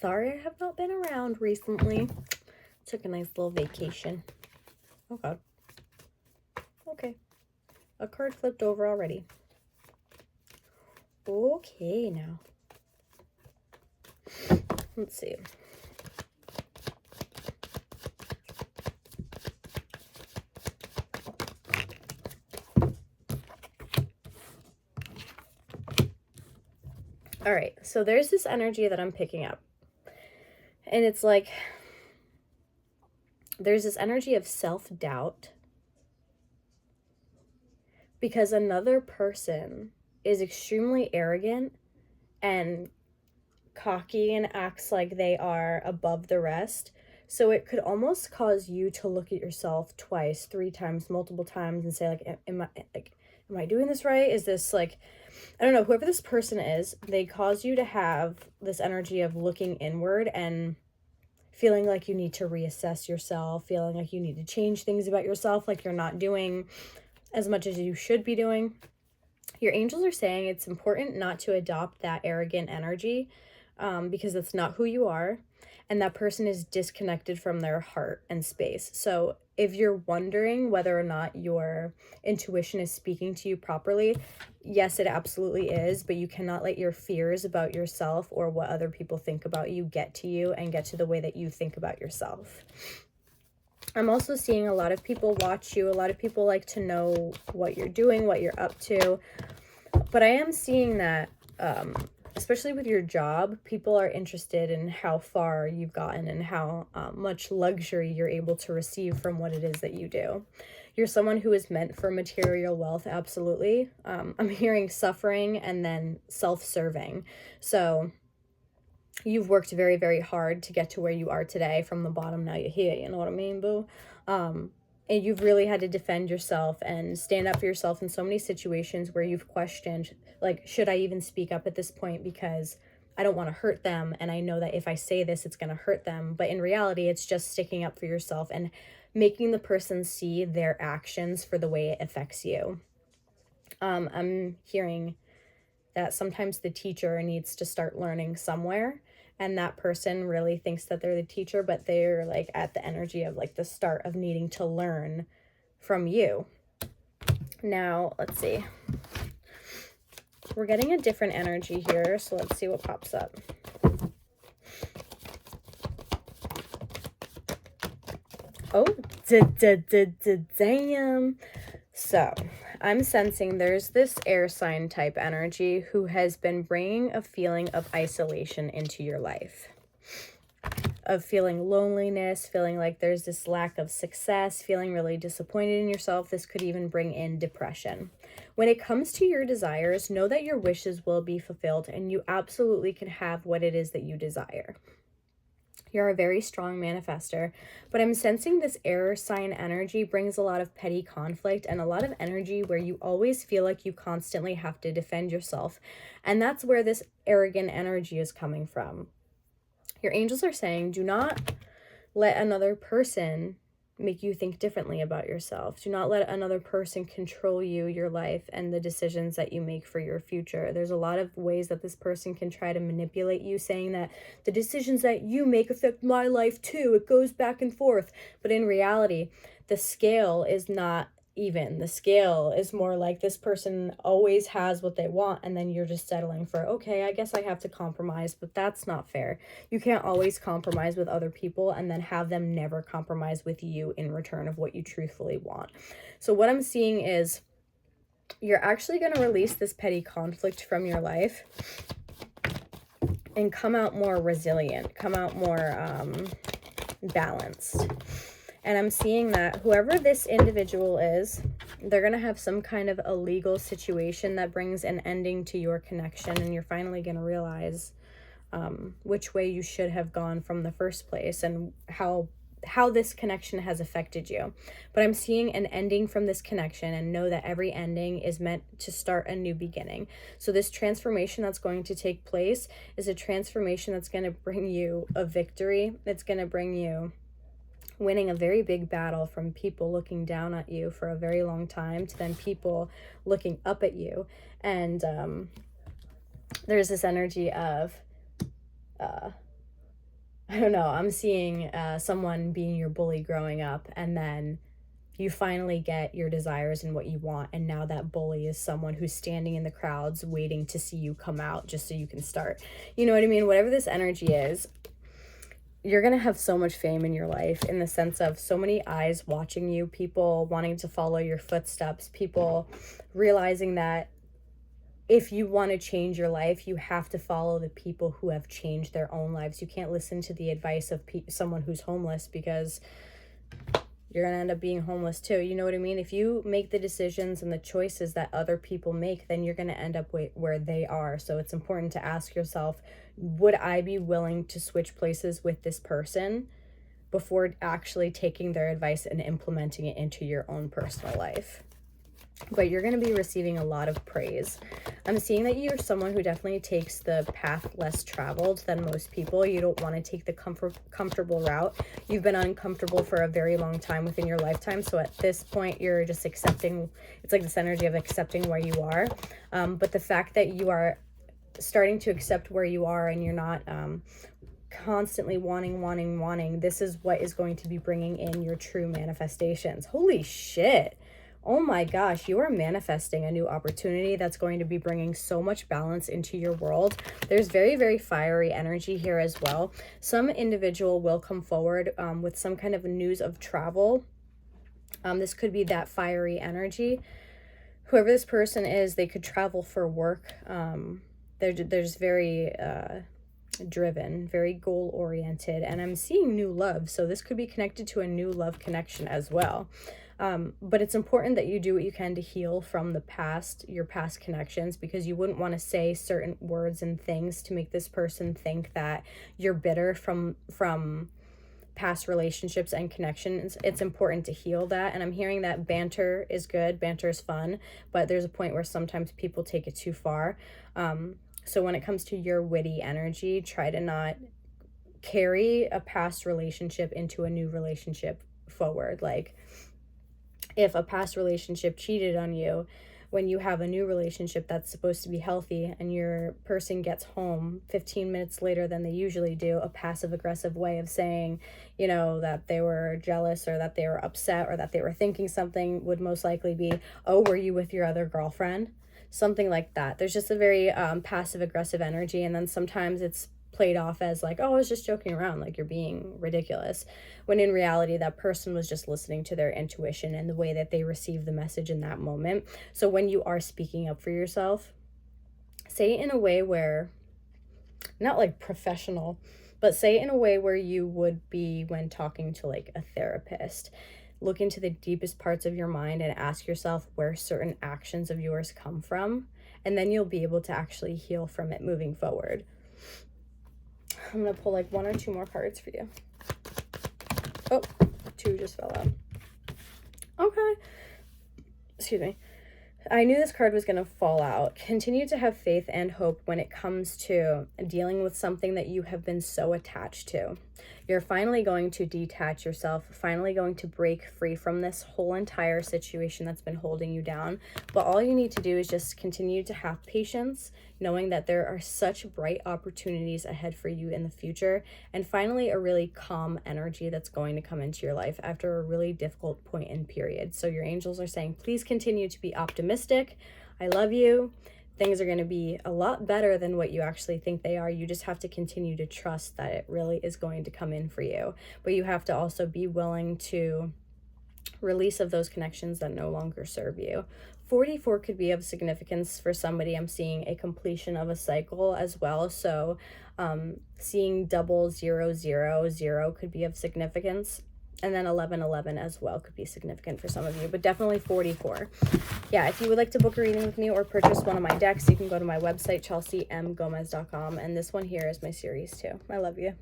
Sorry I have not been around recently. Took a nice little vacation. Oh god. Okay. A card flipped over already. Okay, now. Let's see. All right, so there's this energy that I'm picking up. And it's like, there's this energy of self-doubt because another person is extremely arrogant and cocky and acts like they are above the rest. So it could almost cause you to look at yourself twice, 3 times, multiple times and say like, am I doing this right? Is this like, I don't know, whoever this person is, they cause you to have this energy of looking inward and feeling like you need to reassess yourself, feeling like you need to change things about yourself, like you're not doing as much as you should be doing. Your angels are saying it's important not to adopt that arrogant energy because that's not who you are. And that person is disconnected from their heart and space. So if you're wondering whether or not your intuition is speaking to you properly, yes, it absolutely is. But you cannot let your fears about yourself or what other people think about you get to you and get to the way that you think about yourself. I'm also seeing a lot of people watch you. A lot of people like to know what you're doing, what you're up to. But I am seeing that, especially with your job, people are interested in how far you've gotten and how much luxury you're able to receive from what it is that you do. You're someone who is meant for material wealth, absolutely. I'm hearing suffering and then self-serving. So you've worked very, very hard to get to where you are today. From the bottom, now you're here, you know what I mean, boo? And you've really had to defend yourself and stand up for yourself in so many situations where you've questioned, like, should I even speak up at this point because I don't want to hurt them, and I know that if I say this, it's going to hurt them. But in reality, it's just sticking up for yourself and making the person see their actions for the way it affects you. I'm hearing that sometimes the teacher needs to start learning somewhere, and that person really thinks that they're the teacher, but they're like at the energy of like the start of needing to learn from you. Now, let's see. We're getting a different energy here, so let's see what pops up. Oh, damn. So, I'm sensing there's this air sign type energy who has been bringing a feeling of isolation into your life. Of feeling loneliness, feeling like there's this lack of success, feeling really disappointed in yourself. This could even bring in depression. When it comes to your desires, know that your wishes will be fulfilled and you absolutely can have what it is that you desire. You're a very strong manifester, but I'm sensing this air sign energy brings a lot of petty conflict and a lot of energy where you always feel like you constantly have to defend yourself. And that's where this arrogant energy is coming from. Your angels are saying, do not let another person make you think differently about yourself. Do not let another person control you, your life, and the decisions that you make for your future. There's a lot of ways that this person can try to manipulate you, saying that the decisions that you make affect my life too. It goes back and forth. But in reality, the scale is not even. The scale is more like this person always has what they want, and then you're just settling for, okay, I guess I have to compromise, but that's not fair. You can't always compromise with other people and then have them never compromise with you in return of what you truthfully want. So what I'm seeing is you're actually going to release this petty conflict from your life and come out more resilient, come out more balanced. And I'm seeing that whoever this individual is, they're going to have some kind of a legal situation that brings an ending to your connection. And you're finally going to realize which way you should have gone from the first place and how this connection has affected you. But I'm seeing an ending from this connection, and know that every ending is meant to start a new beginning. So this transformation that's going to take place is a transformation that's going to bring you a victory. It's going to bring you winning a very big battle from people looking down at you for a very long time to then people looking up at you. And there's this energy of I don't know, I'm seeing someone being your bully growing up, and then you finally get your desires and what you want, and now that bully is someone who's standing in the crowds waiting to see you come out just so you can start. You know what I mean? Whatever this energy is, you're going to have so much fame in your life, in the sense of so many eyes watching you, people wanting to follow your footsteps, people realizing that if you want to change your life, you have to follow the people who have changed their own lives. You can't listen to the advice of someone who's homeless, because you're going to end up being homeless too. You know what I mean? If you make the decisions and the choices that other people make, then you're going to end up where they are. So it's important to ask yourself, would I be willing to switch places with this person before actually taking their advice and implementing it into your own personal life? But you're going to be receiving a lot of praise. I'm seeing that you're someone who definitely takes the path less traveled than most people. You don't want to take the comfortable route. You've been uncomfortable for a very long time within your lifetime. So at this point, you're just accepting. It's like this energy of accepting where you are. But the fact that you are starting to accept where you are, and you're not constantly wanting, this is what is going to be bringing in your true manifestations. Holy shit. Oh my gosh, you are manifesting a new opportunity that's going to be bringing so much balance into your world. There's very, very fiery energy here as well. Some individual will come forward with some kind of news of travel. This could be that fiery energy. Whoever this person is, they could travel for work. They're just very driven, very goal-oriented, and I'm seeing new love. So this could be connected to a new love connection as well. But it's important that you do what you can to heal from the past, your past connections, because you wouldn't want to say certain words and things to make this person think that you're bitter from past relationships and connections. It's important to heal that. And I'm hearing that banter is good, banter is fun, but there's a point where sometimes people take it too far. So when it comes to your witty energy, try to not carry a past relationship into a new relationship forward. Like, if a past relationship cheated on you, when you have a new relationship that's supposed to be healthy and your person gets home 15 minutes later than they usually do, a passive aggressive way of saying, you know, that they were jealous or that they were upset or that they were thinking something would most likely be, oh, were you with your other girlfriend? Something like that. There's just a very passive aggressive energy, and then sometimes it's played off as like, oh, I was just joking around, like you're being ridiculous, when in reality that person was just listening to their intuition and the way that they received the message in that moment. So when you are speaking up for yourself, say it in a way where, not like professional, but say it in a way where you would be when talking to like a therapist. Look into the deepest parts of your mind and ask yourself where certain actions of yours come from, and then you'll be able to actually heal from it moving forward. I'm going to pull like 1 or 2 more cards for you. Oh, 2 just fell out. Okay. Excuse me. I knew this card was going to fall out. Continue to have faith and hope when it comes to dealing with something that you have been so attached to. You're finally going to detach yourself, finally going to break free from this whole entire situation that's been holding you down. But all you need to do is just continue to have patience, knowing that there are such bright opportunities ahead for you in the future, and finally a really calm energy that's going to come into your life after a really difficult point in period. So your angels are saying, please continue to be optimistic. I love you. Things are going to be a lot better than what you actually think they are. You just have to continue to trust that it really is going to come in for you. But you have to also be willing to release of those connections that no longer serve you. 44 could be of significance for somebody. I'm seeing a completion of a cycle as well. So seeing 0000 could be of significance. And then 1111 as well could be significant for some of you, but definitely 44. Yeah, if you would like to book a reading with me or purchase one of my decks, you can go to my website, chelseamgomez.com. And this one here is my series too. I love you.